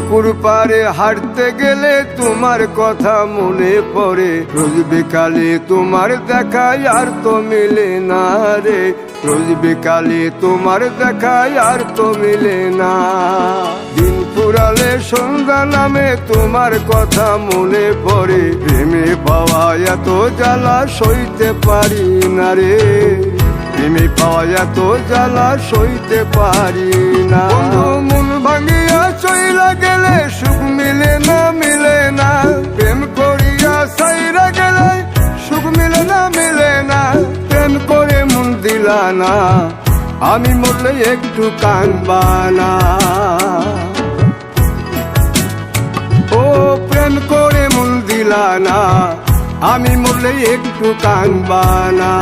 পুকুর পাড়ে হাঁটতে গেলে তোমার কথা মনে পড়ে, রোজ বিকালে তোমার দেখা আর তো মিলে না রে, রোজ বিকালে তোমার দেখা আর তো মিলে না। দিন ফুরালে সন্ধ্যা নামে তোমার কথা মনে পড়ে, প্রেমে পাওয়া এত জ্বালা সইতে পারি না রে, প্রেমে পাওয়া এত জ্বালা সইতে পারি না। মন ভাঙিয়া চইলা গেলে সুখ মিলে না, মিলে না, প্রেম করিয়া সাইরা গেলে সুখ মিলে না, মিলে না, প্রেম করে মন দিলা না, আমি মরলে একটু কাঁদবা না। ও প্রেম করে মন দিলা না, আমি মরলে একটু কাঁদবা না।